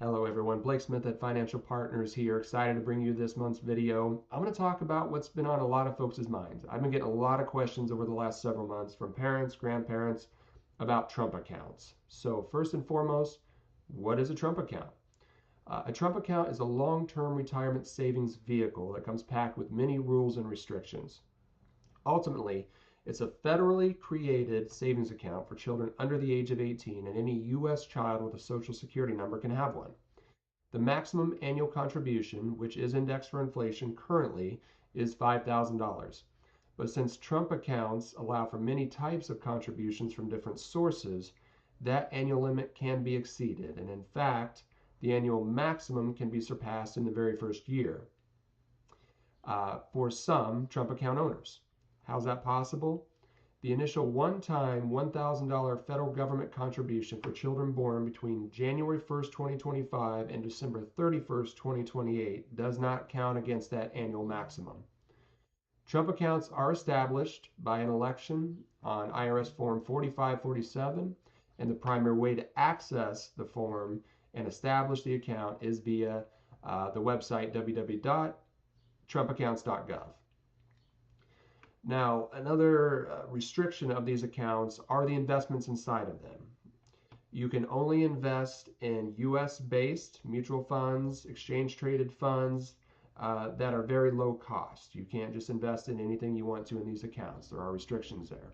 Hello everyone, Blake Smith at Financial Partners here, excited to bring you this month's video. I'm going to talk about what's been on a lot of folks' minds. I've been getting a lot of questions over the last several months from parents, grandparents about Trump accounts. So first and foremost, what is a Trump account? A Trump account is a long-term retirement savings vehicle that comes packed with many rules and restrictions. Ultimately, it's a federally created savings account for children under the age of 18, and any U.S. child with a Social Security number can have one. The maximum annual contribution, which is indexed for inflation currently, is $5,000. But since Trump accounts allow for many types of contributions from different sources, that annual limit can be exceeded. And in fact, the annual maximum can be surpassed in the very first year for some Trump account owners. How's that possible? The initial one-time $1,000 federal government contribution for children born between January 1st, 2025 and December 31st, 2028 does not count against that annual maximum. Trump accounts are established by an election on IRS Form 4547, and the primary way to access the form and establish the account is via the website www.trumpaccounts.gov. Now, another restriction of these accounts are the investments inside of them. You can only invest in US-based mutual funds, exchange-traded funds that are very low cost. You can't just invest in anything you want to in these accounts. There are restrictions there.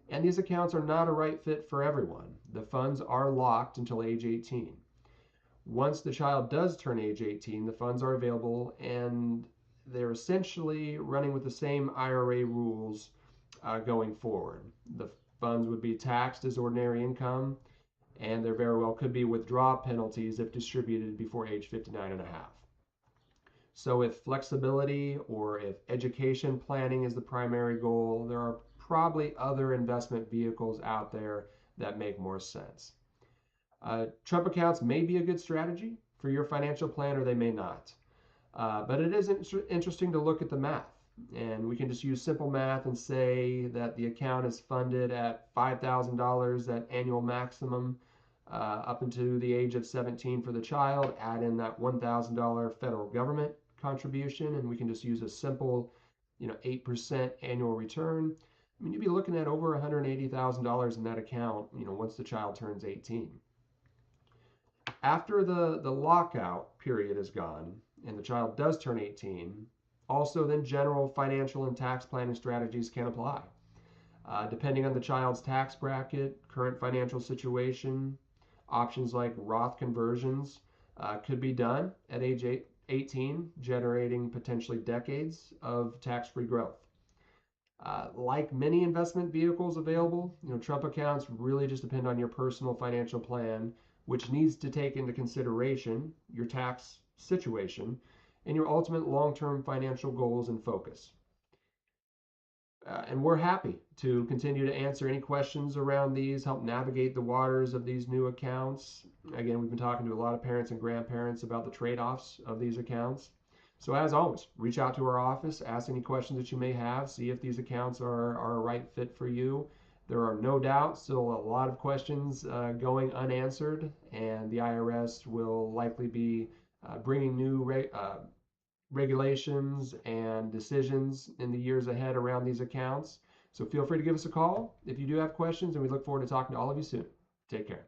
And these accounts are not a right fit for everyone. The funds are locked until age 18. Once the child does turn age 18, the funds are available, and they're essentially running with the same IRA rules going forward. The funds would be taxed as ordinary income, and there very well could be withdrawal penalties if distributed before age 59 and a half. So if flexibility or if education planning is the primary goal, there are probably other investment vehicles out there that make more sense. Trump accounts may be a good strategy for your financial plan, or they may not. But it is interesting to look at the math, and we can just use simple math and say that the account is funded at $5,000, that annual maximum, up until the age of 17 for the child. Add in that $1,000 federal government contribution, and we can just use a simple, 8% annual return. I mean, you'd be looking at over $180,000 in that account, once the child turns 18. After the lockout period is gone, and the child does turn 18, also then general financial and tax planning strategies can apply. Depending on the child's tax bracket, current financial situation, options like Roth conversions could be done at age 18, generating potentially decades of tax-free growth. Like many investment vehicles available, Trump accounts really just depend on your personal financial plan, which needs to take into consideration your tax situation and your ultimate long-term financial goals and focus. And we're happy to continue to answer any questions around these, help navigate the waters of these new accounts. Again, we've been talking to a lot of parents and grandparents about the trade-offs of these accounts. So as always, reach out to our office, ask any questions that you may have, see if these accounts are a right fit for you. There are no doubt still a lot of questions going unanswered, and the IRS will likely be bringing new regulations and decisions in the years ahead around these accounts. So feel free to give us a call if you do have questions, and we look forward to talking to all of you soon. Take care.